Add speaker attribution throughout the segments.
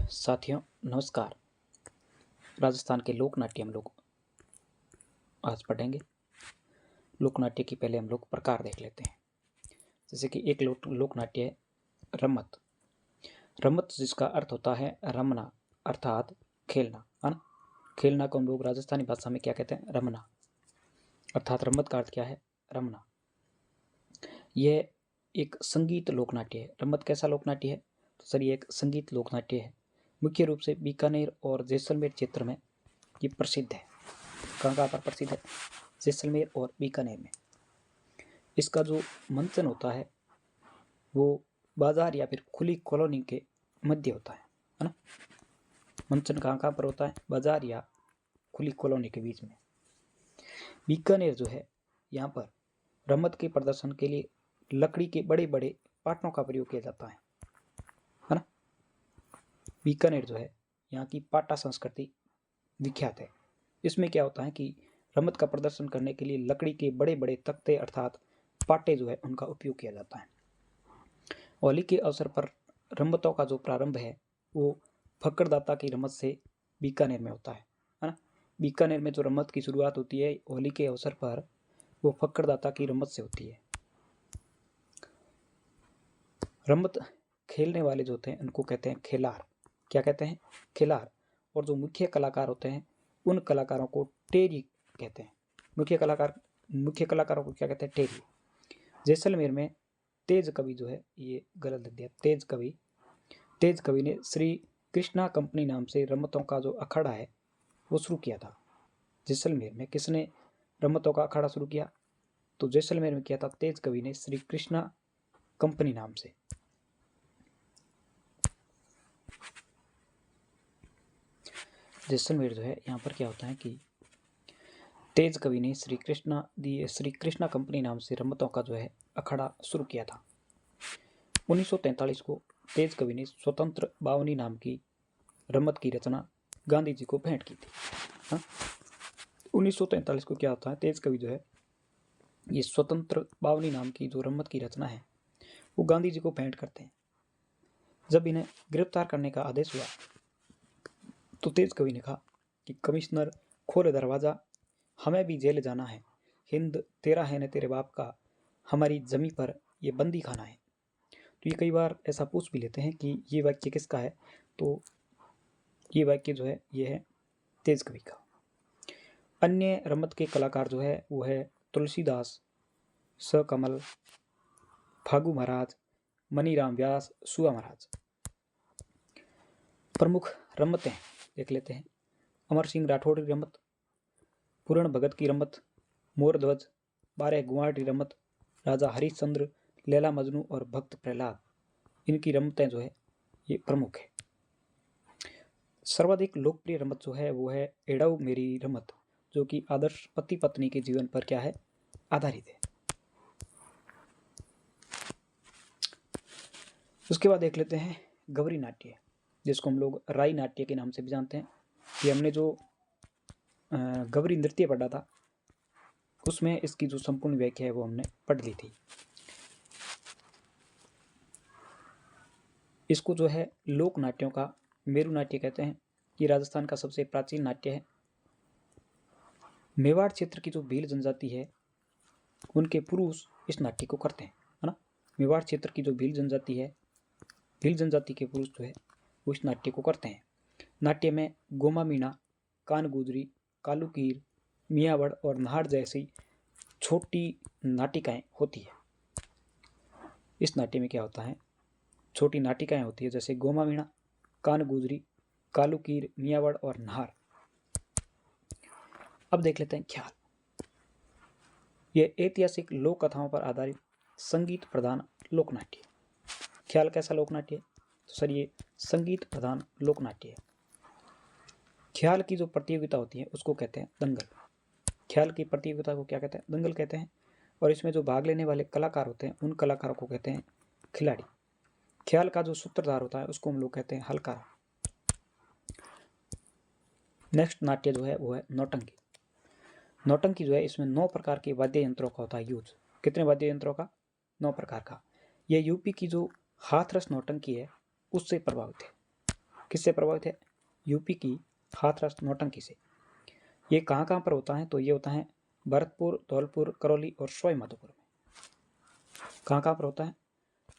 Speaker 1: साथियों नमस्कार। राजस्थान के लोक नाट्य हम लोग आज पढ़ेंगे। लोक नाट्य की पहले हम लोग प्रकार देख लेते हैं। जैसे कि एक लोक नाट्य है रमत। रमत जिसका अर्थ होता है रमना अर्थात खेलना, है ना। खेलना को हम लोग राजस्थानी भाषा में क्या कहते हैं? रमना। अर्थात रमत का अर्थ क्या है? रमना। यह एक संगीत लोक नाट्य है। रमत कैसा लोक नाट्य है? तो सर ये एक संगीत लोक नाट्य है। मुख्य रूप से बीकानेर और जैसलमेर क्षेत्र में ये प्रसिद्ध है। कहाँ पर प्रसिद्ध है? जैसलमेर और बीकानेर में। इसका जो मंचन होता है वो बाजार या फिर खुली कॉलोनी के मध्य होता है ना। मंचन कहाँ पर होता है? बाजार या खुली कॉलोनी के बीच में। बीकानेर जो है यहाँ पर रमत के प्रदर्शन के लिए लकड़ी के बड़े बड़े पाटों का प्रयोग किया जाता है ना। बीकानेर जो है यहाँ की पाटा संस्कृति विख्यात है। इसमें क्या होता है कि रमत का प्रदर्शन करने के लिए लकड़ी के बड़े बड़े तख्ते अर्थात पाटे जो है उनका उपयोग किया जाता है। होली के अवसर पर रमतों का जो प्रारंभ है वो फक्कड़दाता की रमत से बीकानेर में होता है ना। बीकानेर में जो रमत की शुरुआत होती है होली के अवसर पर वो फक्कड़दाता की रमत से होती है। रमत खेलने वाले जो होते हैं उनको कहते हैं खेलार। क्या कहते हैं? खेलार। और जो मुख्य कलाकार होते हैं उन कलाकारों को टेरी कहते हैं। मुख्य कलाकारों को क्या कहते हैं? टेरी। जैसलमेर में तेज कवि जो है, ये गलत लिख दिया, तेज कवि ने श्री कृष्णा कंपनी नाम से रमतों का जो अखाड़ा है वो शुरू किया था। जैसलमेर में किसने रमतों का अखाड़ा शुरू किया? तो जैसलमेर में किया था तेज कवि ने श्री कृष्णा कंपनी नाम से। जैसलमेर जो है यहाँ पर क्या होता है कि तेज कवि ने श्री कृष्णा कंपनी नाम से रमतों का जो है अखाड़ा शुरू किया था। 1943 को तेज कवि ने स्वतंत्र बावनी नाम की रमत की रचना गांधी जी को भेंट की थी। 1943 को क्या होता है? तेज कवि जो है ये स्वतंत्र बावनी नाम की जो रमत की रचना है वो गांधी जी को भेंट करते हैं। जब इन्हें गिरफ्तार करने का आदेश हुआ तो तेज कवि ने कहा कि कमिश्नर खोल दरवाजा, हमें भी जेल जाना है। हिंद तेरा है न तेरे बाप का, हमारी जमी पर ये बंदी खाना है। तो ये कई बार ऐसा पूछ भी लेते हैं कि ये वाक्य किसका है। तो ये वाक्य जो है ये है तेज कवि का। अन्य रमत के कलाकार जो है वो है तुलसीदास, स कमल, फागू महाराज, मनीराम व्यास, सुआ महाराज। प्रमुख रमतें देख लेते हैं। अमर सिंह राठौड़ की रमत, पूर्ण भगत की रमत, मोरध्वज, 12 गुआर की रमत, राजा हरिश्चंद्र, लैला मजनू और भक्त प्रहलाद, इनकी रमतें जो है ये प्रमुख है। सर्वाधिक लोकप्रिय रमत जो है वो है एड़ऊ मेरी रमत, जो कि आदर्श पति पत्नी के जीवन पर क्या है? आधारित है। उसके बाद देख लेते हैं गौरी नाट्य, जिसको हम लोग राई नाट्य के नाम से भी जानते हैं। कि हमने जो गौरी नृत्य पढ़ा था उसमें इसकी जो संपूर्ण व्याख्या है वो हमने पढ़ ली थी। इसको जो है लोक नाट्यों का मेरु नाट्य कहते हैं। ये राजस्थान का सबसे प्राचीन नाट्य है। मेवाड़ क्षेत्र की जो भील जनजाति है उनके पुरुष इस नाट्य को करते हैं, है ना। मेवाड़ क्षेत्र की जो भील जनजाति है, भील जनजाति के पुरुष जो है वो इस नाट्य को करते हैं। नाट्य में गोमा मीणा, कान गुजरी, कालूकीर, मियावड़ और नहाड़ जैसी छोटी नाटिकाएं होती है। इस नाट्य में क्या होता है? छोटी नाटिकाएं होती है, जैसे गोमा मीणा, कान गुजरी, कालूकीर, मियावड़ और नहार। अब देख लेते हैं ख्याल। यह ऐतिहासिक लोक कथाओं पर आधारित संगीत प्रधान लोक नाट्य। ख्याल कैसा लोक नाट्य है? तो सर ये संगीत प्रधान लोक नाट्य है। ख्याल की जो प्रतियोगिता होती है उसको कहते हैं दंगल। ख्याल की प्रतियोगिता को क्या कहते हैं? दंगल कहते हैं। और इसमें जो भाग लेने वाले कलाकार होते हैं उन कलाकारों को कहते हैं खिलाड़ी। ख्याल का जो सूत्रधार होता है उसको हम लोग कहते हैं हलकार। नेक्स्ट नाट्य जो है वो है नौटंकी। नौटंकी जो है इसमें 9 प्रकार के वाद्य यंत्रों का होता है यूज। कितने वाद्य यंत्रों का? 9 प्रकार का। यह यूपी की जो हाथरस नौटंकी है उससे प्रभावित है। किससे प्रभावित है? यूपी की हाथरस नौटंकी से। ये कहाँ कहाँ पर होता है? तो ये होता है भरतपुर, धौलपुर, करौली और सवाई माधोपुर में। कहाँ कहाँ पर होता है?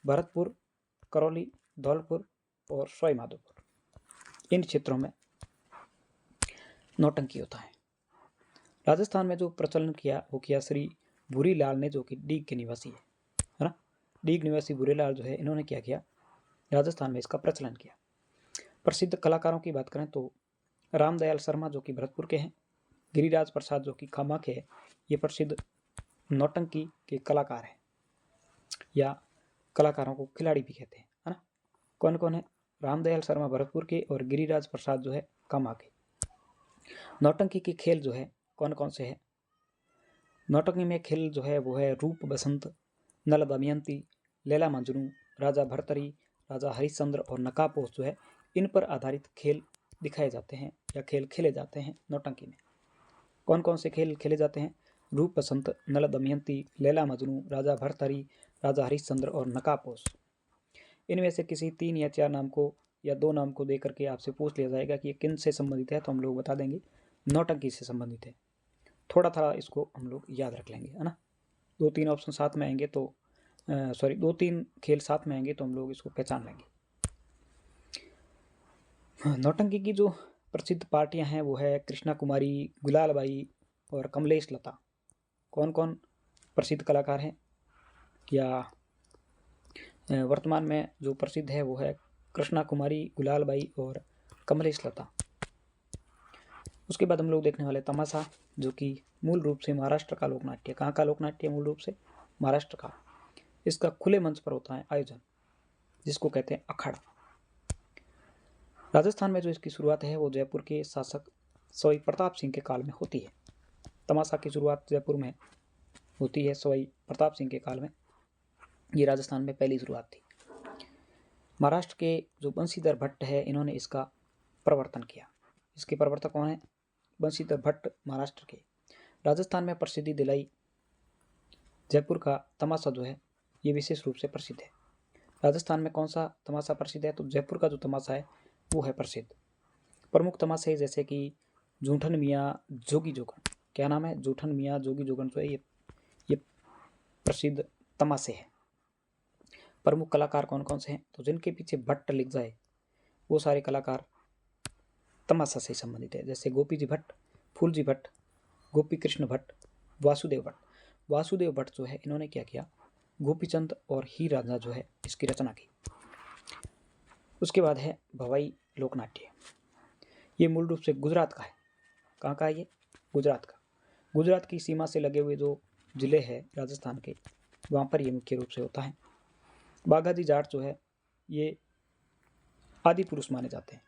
Speaker 1: भरतपुर, करौली, धौलपुर और सवाई माधोपुर, इन क्षेत्रों में नौटंकी होता है। राजस्थान में जो प्रचलन किया वो किया श्री भूरीलाल ने, जो कि डीग के निवासी है ना। डीग निवासी भूरीलाल जो है, इन्होंने क्या किया? राजस्थान में इसका प्रचलन किया। प्रसिद्ध कलाकारों की बात करें तो रामदयाल शर्मा जो कि भरतपुर के हैं, गिरिराज प्रसाद जो कि खामा के हैं, ये प्रसिद्ध नौटंकी के कलाकार हैं, या कलाकारों को खिलाड़ी भी कहते हैं, है ना। कौन कौन है? रामदयाल शर्मा भरतपुर के और गिरिराज प्रसाद जो है खामा के। नौटंकी के खेल जो है कौन कौन से हैं? नौटंकी में खेल जो है वो है रूप बसंत, नल दमयंती, लैला मजनू, राजा भरतरी, राजा हरिश्चंद्र और नकाबपोश जो है, इन पर आधारित खेल दिखाए जाते हैं या खेल खेले जाते हैं नौटंकी में। कौन कौन से खेल खेले जाते हैं? रूप बसंत, नल दमयंती, लैला मजनू, राजा भरतरी, राजा हरिश्चंद्र और नकाबपोश। इनमें से किसी 3 या 4 नाम को या 2 नाम को देकर के आपसे पूछ लिया जाएगा कि ये किन से संबंधित है, तो हम लोग बता देंगे नौटंकी से संबंधित है। थोड़ा थोड़ा इसको हम लोग याद रख लेंगे, है ना। 2-3 ऑप्शन साथ में आएंगे तो 2-3 खेल साथ में आएंगे तो हम लोग इसको पहचान लेंगे। नौटंकी की जो प्रसिद्ध पार्टियां हैं वो है कृष्णा कुमारी, गुलाल बाई और कमलेश लता। कौन कौन प्रसिद्ध कलाकार हैं? या वर्तमान में जो प्रसिद्ध है वो है कृष्णा कुमारी, गुलाल बाई और कमलेश लता। उसके बाद हम लोग देखने वाले तमाशा, जो कि मूल रूप से महाराष्ट्र का लोकनाट्य। कहाँ का लोकनाट्य? मूल रूप से महाराष्ट्र का। इसका खुले मंच पर होता है आयोजन, जिसको कहते हैं अखाड़ा। राजस्थान में जो इसकी शुरुआत है वो जयपुर के शासक सवाई प्रताप सिंह के काल में होती है। तमाशा की शुरुआत जयपुर में होती है सवाई प्रताप सिंह के काल में। ये राजस्थान में पहली शुरुआत थी। महाराष्ट्र के जो बंशीधर भट्ट है, इन्होंने इसका प्रवर्तन किया। इसके प्रवर्तक कौन है? बंशीधर भट्ट महाराष्ट्र के। राजस्थान में प्रसिद्धि दिलाई जयपुर का तमाशा जो है ये विशेष रूप से प्रसिद्ध है। राजस्थान में कौन सा तमाशा प्रसिद्ध है? तो जयपुर का जो तमाशा है वो है प्रसिद्ध। प्रमुख तमाशे जैसे कि जूठन मियाँ, जोगी जोगन। क्या नाम है? जूठन मियाँ, जोगी जोगन जो है ये प्रसिद्ध तमाशे हैं। प्रमुख कलाकार कौन कौन से हैं? तो जिनके पीछे भट्ट लिख जाए वो सारे कलाकार तमाशा से संबंधित है, जैसे गोपी जी भट्ट, फूलजी भट्ट, गोपी कृष्ण भट्ट, वासुदेव भट्ट। वासुदेव भट्ट जो है, इन्होंने क्या किया? गोपीचंद और हीर रांझा जो है इसकी रचना की। उसके बाद है भवाई लोकनाट्य। ये मूल रूप से गुजरात का है। कहाँ का है ये? गुजरात का। गुजरात की सीमा से लगे हुए जो जिले हैं राजस्थान के, वहाँ पर ये मुख्य रूप से होता है। बाघाजी जाट जो है ये आदि पुरुष माने जाते हैं।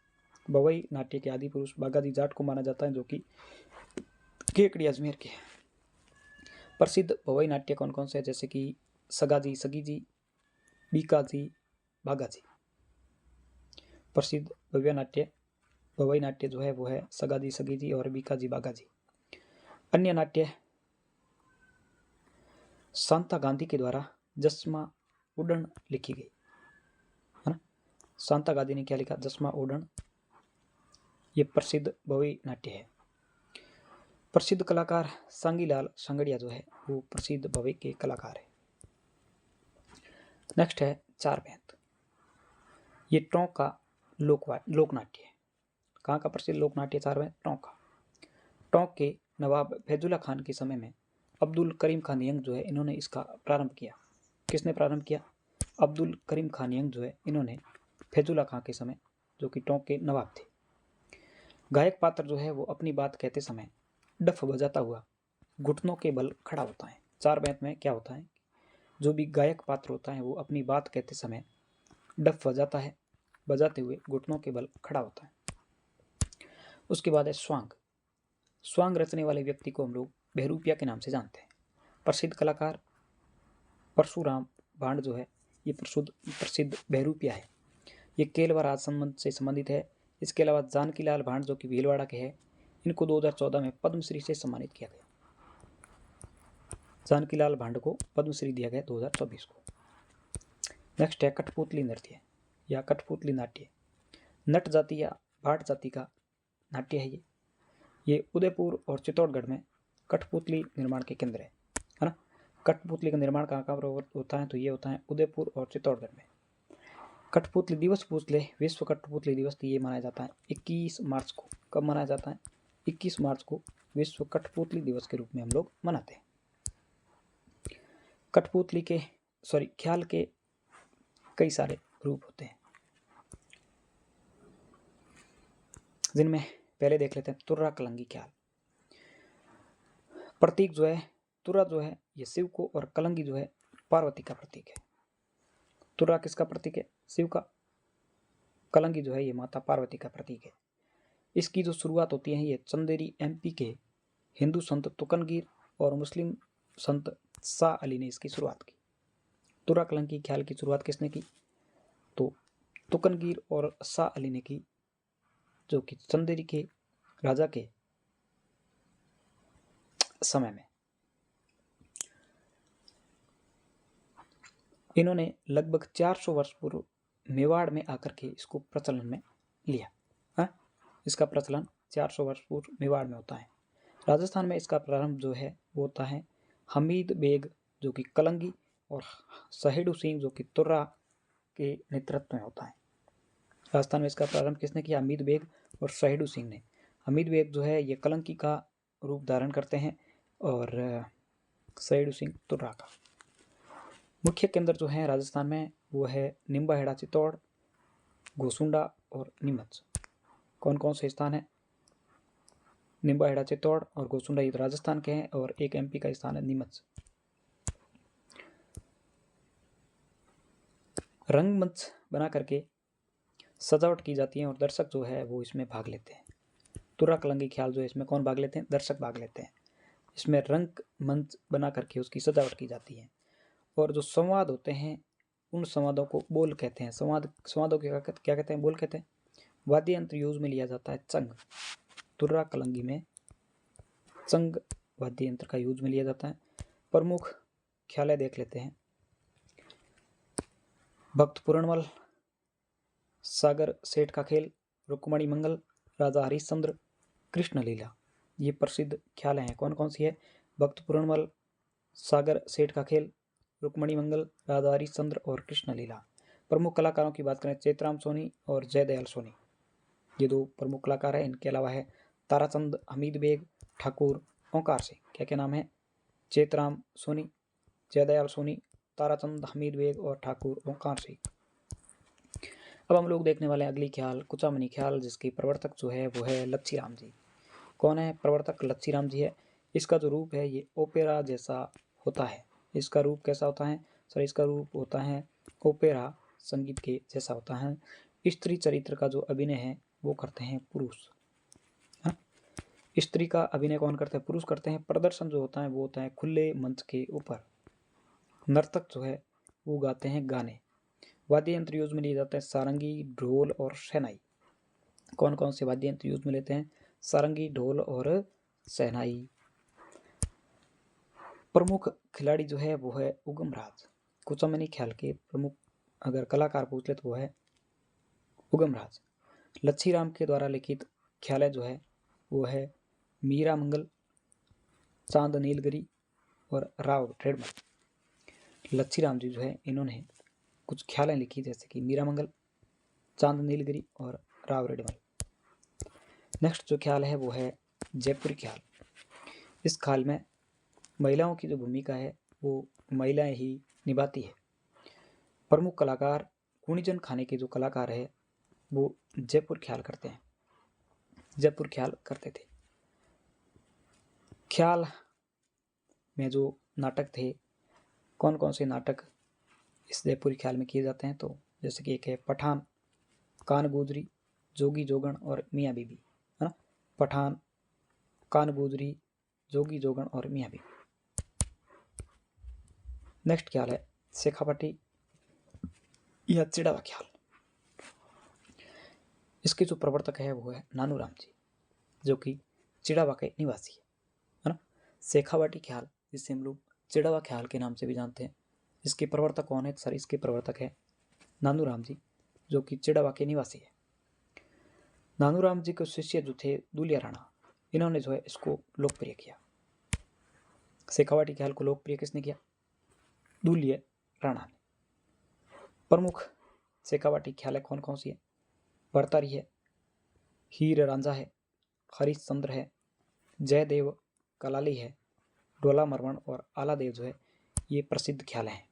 Speaker 1: भवाई नाट्य के आदि पुरुष बाघाजी जाट को माना जाता है, जो कि केकड़ी अजमेर के हैं। प्रसिद्ध भवाई नाट्य कौन कौन से हैं? जैसे कि सगाजी, सगीजी, बीकाजी, बाघाजी। प्रसिद्ध भवाई नाट्य जो है वो है सगाजी, सगीजी और बीकाजी, बाघाजी। अन्य नाट्य शांता गांधी के द्वारा जस्मा उड़न लिखी गई, है ना। शांता गांधी ने क्या लिखा? जस्मा उड़न। ये प्रसिद्ध भवाई नाट्य है। प्रसिद्ध कलाकार सांगीलाल संगड़िया जो है वो प्रसिद्ध भवाई के कलाकार है। नेक्स्ट है चार बैंत। ये टोंक का लोकनाट्य है। कहाँ का प्रसिद्ध लोकनाट्य चार बैंत? टोंक का। टोंक के नवाब फैजुल्ला खान के समय में अब्दुल करीम खान यंग जो है, इन्होंने इसका प्रारंभ किया। किसने प्रारंभ किया? अब्दुल करीम खान यंग जो है, इन्होंने फैजुल्ला खान के समय, जो कि टोंक के नवाब थे। गायक पात्र जो है वो अपनी बात कहते समय डफ बजाता हुआ घुटनों के बल खड़ा होता है। चार बैंत में क्या होता है? जो भी गायक पात्र होता है वो अपनी बात कहते समय डफ बजाता है, बजाते हुए घुटनों के बल खड़ा होता है। उसके बाद है स्वांग। स्वांग रचने वाले व्यक्ति को हम लोग बहरूपिया के नाम से जानते हैं। प्रसिद्ध कलाकार परशुराम भांड जो है ये प्रसिद्ध बहरूपिया है। ये केलवा राज संबंध से संबंधित है। इसके अलावा जानकीलाल भांड जो कि भीलवाड़ा के हैं, इनको 2014 में पद्मश्री से सम्मानित किया गया। जानकीलाल भांड को पद्मश्री दिया गया 2024 को। नेक्स्ट है कठपुतली नृत्य या कठपुतली नाट्य। नट जाति या भाट जाति का नाट्य है ये उदयपुर और चित्तौड़गढ़ में कठपुतली निर्माण के केंद्र है ना। कठपुतली का निर्माण कहाँ कहाँ होता है, तो ये होता है उदयपुर और चित्तौड़गढ़ में। कठपुतली दिवस पूछ ले, विश्व कठपुतली दिवस ये मनाया जाता है 21 मार्च को। कब मनाया जाता है? 21 मार्च को विश्व कठपुतली दिवस के रूप में हम लोग मनाते हैं। कठपुतली के ख्याल के कई सारे रूप होते हैं, जिनमें पहले देख लेते हैं तुर्रा कलंगी ख्याल। प्रतीक जो है तुर्रा जो है ये शिव को, और कलंगी जो है पार्वती का प्रतीक है। तुर्रा किसका प्रतीक है? शिव का। कलंगी जो है ये माता पार्वती का प्रतीक है। इसकी जो शुरुआत होती है ये चंदेरी एमपी के हिंदू संत तुकनगीर और मुस्लिम संत शाह अली ने इसकी शुरुआत की। तुर्रा कलंगी ख्याल की शुरुआत किसने की? तो तुकनगीर और शाह अली ने की, जो कि चंदेरी के राजा के समय में। इन्होंने लगभग 400 वर्ष पूर्व मेवाड़ में आकर के इसको प्रचलन में लिया। इसका प्रचलन 400 वर्ष पूर्व मेवाड़ में होता है। राजस्थान में इसका प्रारंभ जो है वो होता है हमीद बेग जो कि कलंगी और सहेडू सिंह जो कि तुर्रा के नेतृत्व में होता है। राजस्थान में इसका प्रारंभ किसने किया? हमीद बेग और सहेडू सिंह ने। हमीद बेग जो है ये कलंकी का रूप धारण करते हैं और सहेडू सिंह तुर्रा का। मुख्य केंद्र जो है राजस्थान में वो है निम्बाहेड़ा, चित्तौड़, गोसुंडा और नीमच। कौन कौन से स्थान है? निम्बाहेड़ा, चित्तौड़ और गोसुंडा ये तो राजस्थान के हैं, और एक एमपी का स्थान है नीमच। रंगमंच बना करके सजावट की जाती है और दर्शक जो है वो इसमें भाग लेते हैं। तुर्रा कलंगी ख्याल जो है इसमें कौन भाग लेते हैं? दर्शक भाग लेते हैं। इसमें रंग मंच बना करके उसकी सजावट की जाती है, और जो संवाद होते हैं उन संवादों को बोल कहते हैं। संवादों के क्या कहते हैं? बोल कहते हैं। वाद्य यंत्र यूज में लिया जाता है चंग। तुर्रा कलंगी में चंग वाद्य यंत्र का यूज में लिया जाता है। प्रमुख ख्यालें देख लेते हैं। भक्त पूरणमल, सागर सेठ का खेल, रुक्मणी मंगल, राजा हरिश्चंद्र, कृष्ण लीला, ये प्रसिद्ध ख्यालें हैं। कौन कौन सी है? भक्त पूरणमल, सागर सेठ का खेल, रुक्मणी मंगल, राजा हरिश्चंद्र और कृष्ण लीला। प्रमुख कलाकारों की बात करें चेतराम सोनी और जयदयाल सोनी, ये दो प्रमुख कलाकार हैं। इनके अलावा है ताराचंद, हमीद बेग, ठाकुर ओंकार सिंह। क्या क्या नाम है? चेतराम सोनी, जयदयाल सोनी, ताराचंद, हमीद बेग और ठाकुर ओंकार सिंह। अब हम लोग देखने वाले हैं अगली ख्याल कुचामनी ख्याल, जिसके प्रवर्तक जो है वो है लच्छीराम जी। कौन है प्रवर्तक? लच्छीराम जी है। इसका जो रूप है ये ओपेरा जैसा होता है। इसका रूप कैसा होता है? इसका रूप होता है ओपेरा संगीत के जैसा होता है। स्त्री चरित्र का जो अभिनय है वो करते हैं पुरुष। स्त्री का अभिनय कौन करते हैं? पुरुष करते हैं। प्रदर्शन जो होता है वो होता है खुले मंच के ऊपर। नर्तक जो है वो गाते हैं गाने। वाद्य यंत्र यूज में लिए जाते हैं सारंगी, ढोल और शहनाई। कौन कौन से वाद्य यंत्र यूज में लेते हैं? सारंगी, ढोल और शहनाई। प्रमुख खिलाड़ी जो है वो है उगमराज। कुचामनी ख्याल के प्रमुख अगर कलाकार पूछ ले तो वो है उगमराज। लच्छीराम के द्वारा लिखित ख्याल जो है वो है मीरा मंगल, चांद नीलगिरी और राव रेडमल। लच्छीराम जी जो है इन्होंने कुछ ख्यालें लिखी, जैसे कि मीरा मंगल, चांद नीलगिरी और राव रेडमल। नेक्स्ट जो ख्याल है वो है जयपुरी ख्याल। इस ख्याल में महिलाओं की जो भूमिका है वो महिलाएं ही निभाती है। प्रमुख कलाकार गुणीजन खाने के जो कलाकार है वो जयपुर ख्याल करते हैं, जयपुर ख्याल करते थे। ख्याल में जो नाटक थे, कौन कौन से नाटक इस जयपुरी ख्याल में किए जाते हैं? तो जैसे कि एक है पठान, कान गुजरी, जोगी जोगण और मियाँ बीबी, है ना। पठान, कान गुजरी, जोगी जोगण और मियाँ बीबी। नेक्स्ट ख्याल है शेखावटी या चिड़ावा ख्याल। इसके जो प्रवर्तक है वो है नानूराम जी, जो कि चिड़ावा के निवासी है ना। शेखावटी ख्याल, जिसे हम लोग चिड़ावा ख्याल के नाम से भी जानते हैं, इसके प्रवर्तक कौन है? सर इसके प्रवर्तक है नानूराम जी, जो कि चिड़ावा के निवासी है। नानूराम जी के शिष्य जो थे दुलिया राणा, इन्होंने जो है इसको लोकप्रिय किया। शेखावाटी ख्याल को लोकप्रिय किसने किया? दुलिया राणा ने। प्रमुख शेखावाटी ख्याल कौन कौन सी है? भरतारी है, हीर रांझा है, हरिश्चंद्र है, जयदेव कलाली है, डोला मरवण और आलादेव जो है ये प्रसिद्ध ख्याल हैं।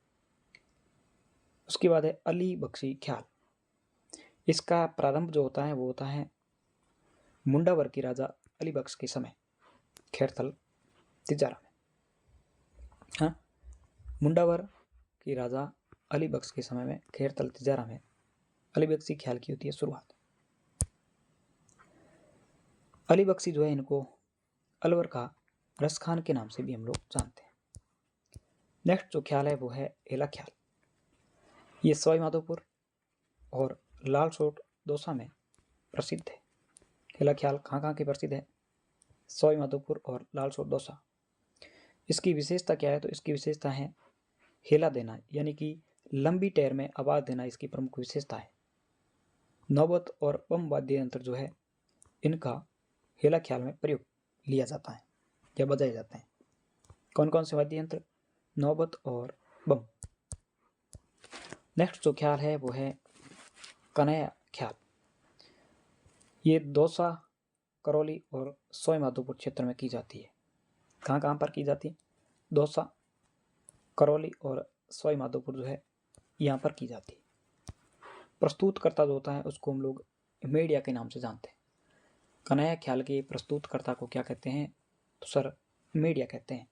Speaker 1: उसके बाद है अली बख्शी ख्याल। इसका प्रारंभ जो होता है वो होता है मुंडावर की राजा अली बख्श के समय खैरथल तिजारा में। हाँ, मुंडावर की राजा अली बख्श के समय में खैरथल तिजारा में अली बख्शी ख्याल की होती है शुरुआत। अली बख्शी जो है इनको अलवर का रस खान के नाम से भी हम लोग जानते हैं। नेक्स्ट जो ख्याल है वो है हेला ख्याल। ये सवाई माधोपुर और लालसोट दौसा में प्रसिद्ध है। हेला ख्याल कहाँ के प्रसिद्ध है? सवाई माधोपुर और लालसोट दौसा। इसकी विशेषता क्या है? तो इसकी विशेषता है हेला देना, यानी कि लंबी टैर में आवाज़ देना इसकी प्रमुख विशेषता है। नौबत और बम वाद्य यंत्र जो है इनका हेला ख्याल में प्रयोग लिया जाता है या बजाए जाते हैं। कौन कौन से वाद्य यंत्र? नौबत और बम। नेक्स्ट जो ख्याल है वो है कन्हैया ख्याल। ये दौसा, करौली और सवाई माधोपुर क्षेत्र में की जाती है। कहाँ पर की जाती है? दौसा, करौली और सवाई माधोपुर जो है यहाँ पर की जाती है। प्रस्तुतकर्ता जो होता है उसको हम लोग मेडिया के नाम से जानते हैं। कन्हैया ख्याल के प्रस्तुतकर्ता को क्या कहते हैं? तो सर मेडिया कहते हैं।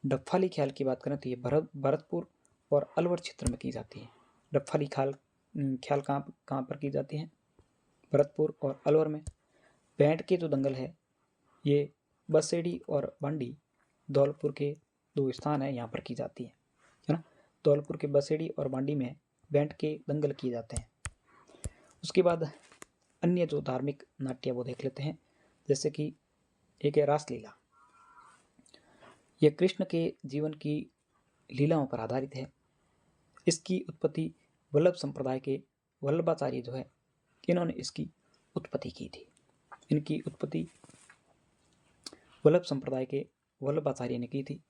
Speaker 1: डफाली ख्याल की बात करें तो ये भरतपुर और अलवर क्षेत्र में की जाती है। डफाली ख्याल कहाँ पर की जाती है? भरतपुर और अलवर में। बैंड के जो दंगल है ये बसेड़ी और बांडी धौलपुर के दो स्थान है, यहाँ पर की जाती है ना। धौलपुर के बसेड़ी और बांडी में बैंड के दंगल किए जाते हैं। उसके बाद अन्य जो धार्मिक नाट्य वो देख लेते हैं, जैसे कि एक है रासलीला। यह कृष्ण के जीवन की लीलाओं पर आधारित है। इसकी उत्पत्ति वल्लभ संप्रदाय के वल्लभाचार्य जो है इन्होंने इसकी उत्पत्ति की थी। इनकी उत्पत्ति वल्लभ संप्रदाय के वल्लभाचार्य ने की थी।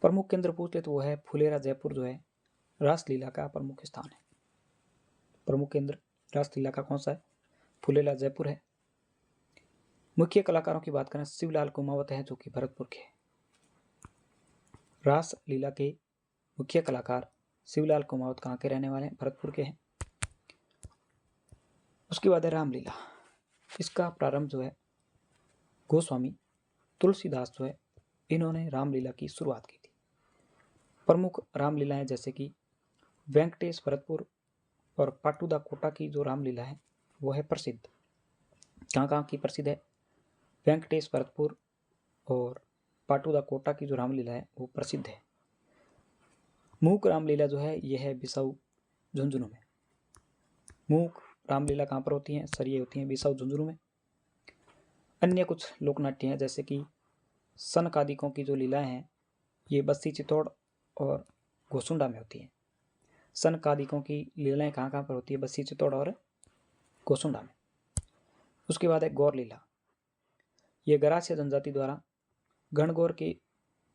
Speaker 1: प्रमुख केंद्र पूछते तो वो है फुलेरा जयपुर जो है रासलीला का प्रमुख स्थान है। प्रमुख केंद्र रासलीला का कौन सा है? फुलेरा जयपुर है। मुख्य कलाकारों की बात करें शिवलाल कुमावत है जो कि भरतपुर के। रासलीला के मुख्य कलाकार शिवलाल कुमावत कहाँ के रहने वाले हैं? भरतपुर के हैं। उसके बाद है रामलीला। इसका प्रारंभ जो है गोस्वामी तुलसीदास जो है इन्होंने रामलीला की शुरुआत की थी। प्रमुख रामलीलाएं जैसे कि वेंकटेश भरतपुर और पाटुदा कोटा की जो रामलीला है वो है प्रसिद्ध। कहाँ की प्रसिद्ध है? वेंकटेश भरतपुर और पाटुदा कोटा की जो रामलीला है वो प्रसिद्ध है। मूक रामलीला जो है यह है बिसाऊ झुंझुनू में। मूक रामलीला कहाँ पर होती हैं? सर ये होती हैं बिसाऊ झुंझुनू में। अन्य कुछ लोक नाट्य हैं जैसे कि सनकादिकों की जो लीलाएं हैं ये बस्ती चित्तौड़ और घोसुंडा में होती हैं। सनकादिकों की लीलाएं कहाँ पर होती है? बस्ती चित्तौड़ और घोसुंडा में। उसके बाद है गौर लीला। ये गरासिया जनजाति द्वारा गणगौर के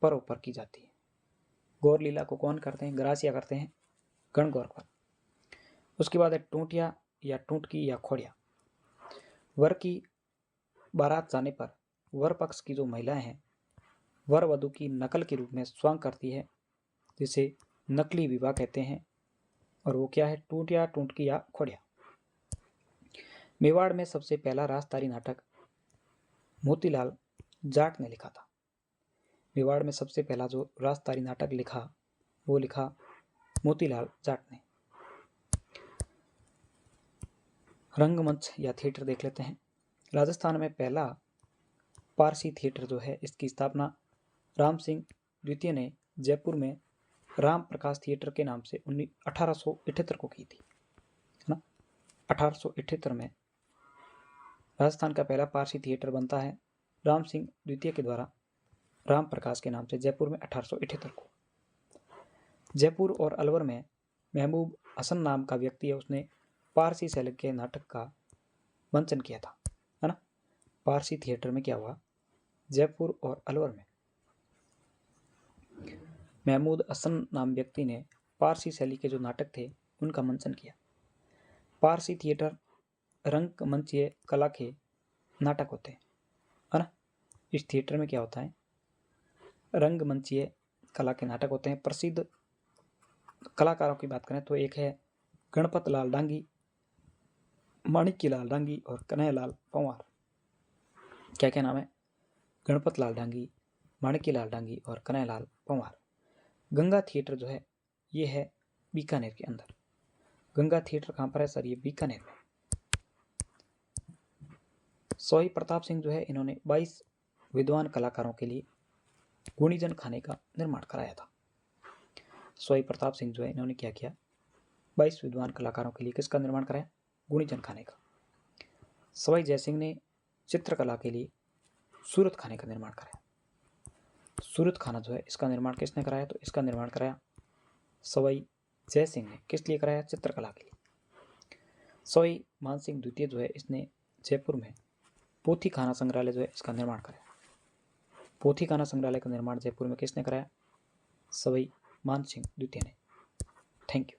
Speaker 1: पर्व पर की जाती है। गौर लीला को कौन करते हैं? गरासिया करते हैं गणगौर पर। उसके बाद है टूंटिया या टूंटकी या खोड़िया। वर की बारात जाने पर वर पक्ष की जो महिलाएं हैं वर वधु की नकल के रूप में स्वांग करती है, जिसे नकली विवाह कहते हैं। और वो क्या है? टूंटिया, टूंटकी या खोड़िया। मेवाड़ में सबसे पहला राजतारी नाटक मोतीलाल जाट ने लिखा था। मेवाड़ में सबसे पहला जो राजतारी नाटक लिखा वो लिखा मोतीलाल जाट ने। रंगमंच या थिएटर देख लेते हैं। राजस्थान में पहला पारसी थिएटर जो है इसकी स्थापना राम सिंह द्वितीय ने जयपुर में राम प्रकाश थिएटर के नाम से 1878 को की थी, है ना। 1878 में राजस्थान का पहला पारसी थिएटर बनता है राम सिंह द्वितीय के द्वारा राम प्रकाश के नाम से जयपुर में 1878 को। जयपुर और अलवर में महबूब हसन नाम का व्यक्ति है, उसने पारसी शैली के नाटक का मंचन किया था, है ना। पारसी थिएटर में क्या हुआ, जयपुर और अलवर में महमूद हसन नाम व्यक्ति ने पारसी शैली के जो नाटक थे उनका मंचन किया। पारसी थिएटर रंगमंचीय कला के नाटक होते हैं, है ना। इस थिएटर में क्या होता है, रंगमंचीय कला के नाटक होते हैं। प्रसिद्ध कलाकारों की बात करें तो एक है गणपत लाल डांगी, माणिक्य लाल डांगी और कन्हैयालाल पंवार। क्या क्या नाम है, गणपत लाल डांगी, माणिक्य लाल डांगी और कन्हैयालाल पंवार। गंगा थिएटर जो है ये है बीकानेर के अंदर। गंगा थिएटर कहाँ पर है सर, ये बीकानेर में। सोई प्रताप सिंह जो है इन्होंने 22 विद्वान कलाकारों के लिए गुणीजन खाने का निर्माण कराया था। सोई प्रताप सिंह जो है इन्होंने क्या किया, 22 विद्वान कलाकारों के लिए किसका निर्माण कराया, गुणीजन खाने का। सवाई जयसिंह ने चित्रकला के लिए सूरत खाने का निर्माण कराया। सूरत खाना जो है इसका निर्माण किसने कराया, तो इसका निर्माण कराया सवाई जयसिंह ने। किस लिए कराया, चित्रकला के लिए। सवाई मानसिंह द्वितीय जो है इसने जयपुर में पोथी खाना संग्रहालय जो है इसका निर्माण कराया। पोथी खाना संग्रहालय का निर्माण जयपुर में किसने कराया, सवाई मानसिंह द्वितीय ने। Thank you.